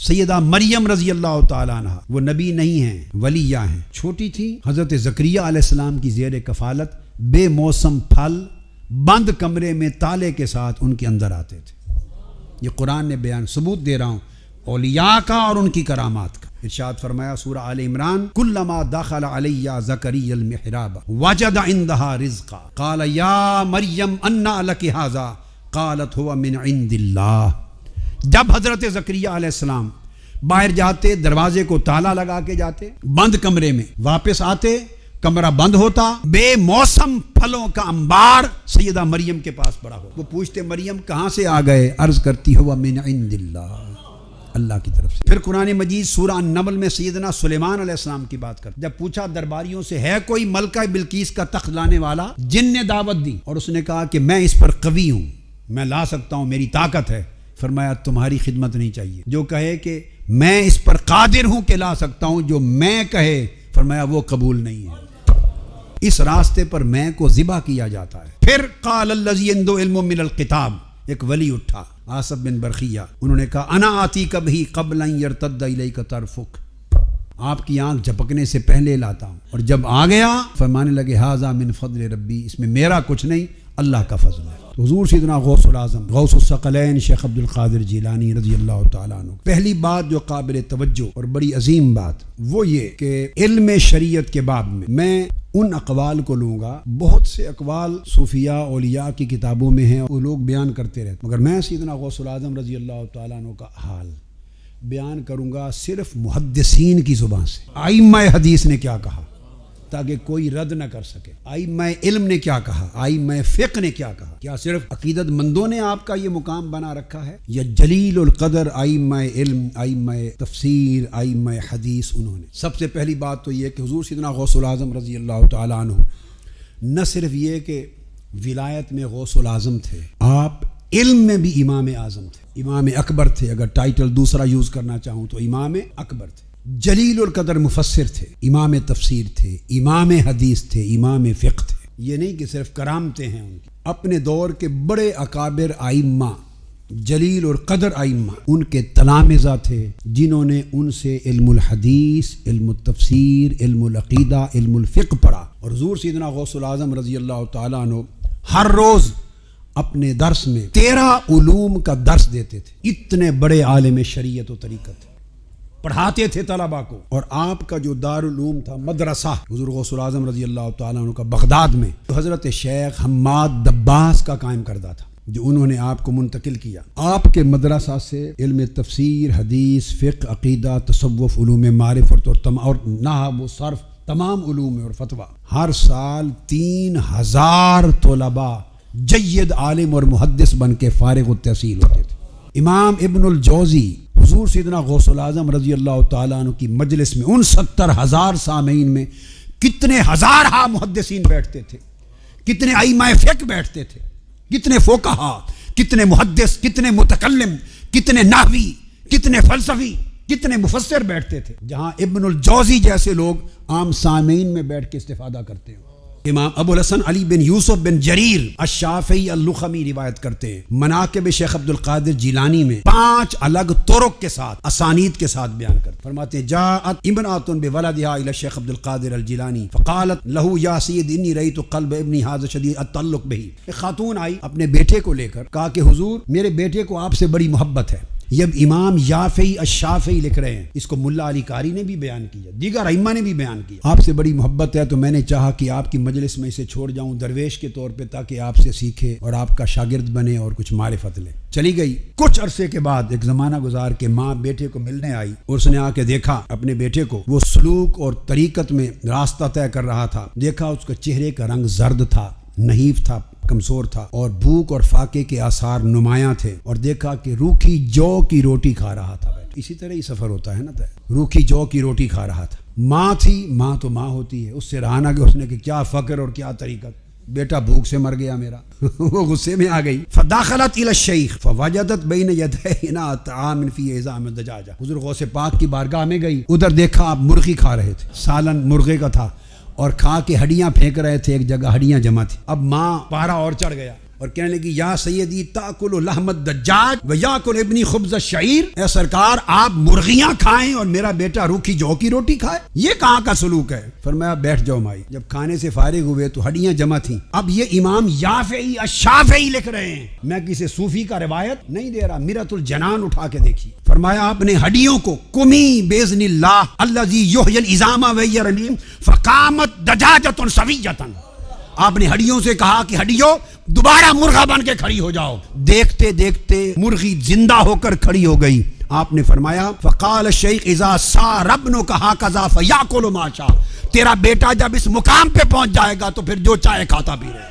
سیدہ مریم رضی اللہ تعالیٰ عنہ، وہ نبی نہیں ہیں، ولیہ ہیں، چھوٹی تھی، حضرت زکریہ علیہ السلام کی زیر کفالت بے موسم پھل بند کمرے میں تالے کے ساتھ ان کے اندر آتے تھے۔ یہ قرآن نے بیان، ثبوت دے رہا ہوں اولیاء کا اور ان کی کرامات کا۔ ارشاد فرمایا سورہ آل عمران، کلما دخل علی زکریا المحراب وجد عندها رزقا قال یا مریم انا لک ھذا قالت هو من عند اللہ۔ جب حضرت زکریہ علیہ السلام باہر جاتے، دروازے کو تالا لگا کے جاتے، بند کمرے میں واپس آتے، کمرہ بند ہوتا، بے موسم پھلوں کا انبار سیدہ مریم کے پاس پڑا ہو۔ وہ پوچھتے مریم کہاں سے آ گئے؟ عرض کرتی ہوا من عند اللہ، اللہ کی طرف سے۔ پھر قرآن مجید سورہ النمل میں سیدنا سلیمان علیہ السلام کی بات کرتے، جب پوچھا درباریوں سے ہے کوئی ملکہ بلقیس کا تخت لانے والا، جن نے دعوت دی اور اس نے کہا کہ میں اس پر قوی ہوں، میں لا سکتا ہوں، میری طاقت ہے۔ فرمایا تمہاری خدمت نہیں چاہیے، جو کہے کہ میں اس پر قادر ہوں کہ لا سکتا ہوں، جو میں کہے فرمایا وہ قبول نہیں ہے۔ اس راستے پر میں کو ذبح کیا جاتا ہے۔ پھر قال الذی عنده علم من الکتاب، ایک ولی اٹھا آصف بن برخیہ، انہوں نے کہا انا آتیک بہ قبل ان یرتد الیک طرفک، آپ کی آنکھ جھپکنے سے پہلے لاتا ہوں۔ اور جب آ گیا فرمانے لگے ھذا من فضل ربی، اس میں میرا کچھ نہیں، اللہ کا فضل ہے۔ حضور سیدنا غوث العظم غوث الثقلین شیخ عبد القادر جیلانی رضی اللہ تعالیٰ عنہ، پہلی بات جو قابل توجہ اور بڑی عظیم بات وہ یہ کہ علم شریعت کے باب میں ان اقوال کو لوں گا، بہت سے اقوال صوفیاء اولیاء کی کتابوں میں ہیں، وہ لوگ بیان کرتے رہتے، مگر میں سیدنا غوث العظم رضی اللہ تعالیٰ عنہ کا حال بیان کروں گا صرف محدثین کی زبان سے۔ ائمہ حدیث نے کیا کہا تاکہ کوئی رد نہ کر سکے، ائمہ علم نے کیا کہا، ائمہ فقہ نے کیا کہا، کیا صرف عقیدت مندوں نے آپ کا یہ مقام بنا رکھا ہے، یا جلیل القدر ائمہ علم، ائمہ تفسیر، ائمہ حدیث انہوں نے؟ سب سے پہلی بات تو یہ کہ حضور سیدنا غوث العظم رضی اللہ تعالیٰ عنہ نہ صرف یہ کہ ولایت میں غوث العظم تھے، آپ علم میں بھی امام اعظم تھے، امام اکبر تھے، اگر ٹائٹل دوسرا یوز کرنا چاہوں تو امام اکبر تھے، جلیل القدر مفسر تھے، امام تفسیر تھے، امام حدیث تھے، امام فقہ تھے۔ یہ نہیں کہ صرف کرامتیں ہیں ان کی، اپنے دور کے بڑے اکابر ائمہ، جلیل القدر ائمہ ان کے تلامذہ تھے، جنہوں نے ان سے علم الحدیث، علم التفسیر، علم العقیدہ، علم الفقہ پڑھا۔ اور حضور سیدنا غوث العظم رضی اللہ تعالیٰ عنہ ہر روز اپنے درس میں 13 علوم کا درس دیتے تھے، اتنے بڑے عالم شریعت و طریقت پڑھاتے تھے طلباء کو۔ اور آپ کا جو دارالعلوم تھا، مدرسہ حضور غوث العظم رضی اللہ تعالیٰ عنہ کا بغداد میں، جو حضرت شیخ حماد دباس کا قائم کردہ تھا، جو انہوں نے آپ کو منتقل کیا۔ آپ کے مدرسہ سے علم تفسیر، حدیث، فقہ، عقیدہ، تصوف، علوم معرفت اور نحو و صرف، تمام علوم اور فتویٰ، ہر سال 3000 طلباء جید عالم اور محدث بن کے فارغ التحصیل ہوتے تھے۔ امام ابن الجوزی حضور سیدنا غوث العظم رضی اللہ تعالیٰ عنہ کی مجلس میں 69,000 سامعین میں کتنے ہزارہ محدثین بیٹھتے تھے، کتنے ائمہ فقہ بیٹھتے تھے، کتنے فقہا، کتنے محدث، کتنے متکلم، کتنے نحوی، کتنے فلسفی، کتنے مفسر بیٹھتے تھے، جہاں ابن الجوزی جیسے لوگ عام سامعین میں بیٹھ کے استفادہ کرتے ہیں۔ امام ابو الحسن علی بن یوسف بن جریر الشافعی اللخمی روایت کرتے ہیں، مناقب شیخ عبد القادر جیلانی میں 5 الگ طرق کے ساتھ، اسانید کے ساتھ بیان کرتے، فرماتے ہیں جاءت امرأۃ بولدها الى الشیخ عبد القادر الجیلانی فقالت له یا سید انی رأیت قلب ابنی هذا شدید التعلق به۔ ایک خاتون آئی اپنے بیٹے کو لے کر، کہا کہ حضور میرے بیٹے کو آپ سے بڑی محبت ہے۔ یہ امام یافعی الشافعی لکھ رہے ہیں، اس کو ملا علی قاری نے بھی بیان کیا، دیگر ائمہ نے بھی بیان کیا، آپ سے بڑی محبت ہے تو میں نے چاہا کہ آپ کی مجلس میں اسے چھوڑ جاؤں درویش کے طور پہ، تاکہ آپ سے سیکھے اور آپ کا شاگرد بنے اور کچھ معرفت لے۔ چلی گئی۔ کچھ عرصے کے بعد ایک زمانہ گزار کے ماں بیٹے کو ملنے آئی اور اس نے آ کے دیکھا اپنے بیٹے کو، وہ سلوک اور طریقت میں راستہ طے کر رہا تھا، دیکھا اس کا چہرے کا رنگ زرد تھا، نحیف تھا، کمزور تھا، اور بھوک اور فاقے کے آثار نمایاں تھے، اور دیکھا کہ روکھی جو کی روٹی کھا رہا تھا۔ اسی طرح ہی سفر ہوتا ہے نا، روکھی جو کی روٹی کھا رہا تھا۔ ماں تھی، ماں تو ماں ہوتی ہے، اس سے رہا نہ کہ اس نے کہ کیا فقر اور کیا طریقت، بیٹا بھوک سے مر گیا میرا۔ وہ غصے میں آ گئی۔ فداخلت الى الشیخ فوجدت بین یدیہ طعام فی عظام الدجاجہ، حضور غوث پاک کی بارگاہ میں گئی، ادھر دیکھا آپ مرغی کھا رہے تھے، سالن مرغے کا تھا، اور کھا کے ہڈیاں پھینک رہے تھے، ایک جگہ ہڈیاں جمع تھی۔ اب ماں پارا اور چڑھ گیا، اور کہنے لگی یا سیدی تاکل لحم الدجاج و یاکل ابنی خبز الشعیر، اے سرکار آپ مرغیاں کھائیں اور میرا بیٹا روکھی جو کی روٹی کھائے، یہ کہاں کا سلوک ہے؟ فرمایا بیٹھ جاؤ مائی۔ جب کھانے سے فارغ ہوئے تو ہڈیاں جمع تھیں۔ اب یہ امام یافعی الشافعی لکھ رہے ہیں، میں کسی صوفی کا روایت نہیں دے رہا، میرۃ الجنان اٹھا کے دیکھی۔ فرمایا آپ نے ہڈیوں کو کمی باذن اللہ الذی یحیی العظام وہی رمیم فقامت دجاجۃ سویۃ، آپ نے ہڈیوں سے کہا کہ ہڈیوں دوبارہ مرغا بن کے کھڑی ہو جاؤ۔ دیکھتے دیکھتے مرغی زندہ ہو کر کھڑی ہو گئی۔ آپ نے فرمایا فقال الشیخ اذا صار ابنک ھکذا فیاکل ما شاء، تیرا بیٹا جب اس مقام پہ پہنچ جائے گا تو پھر جو چاہے کھاتا پی رہے۔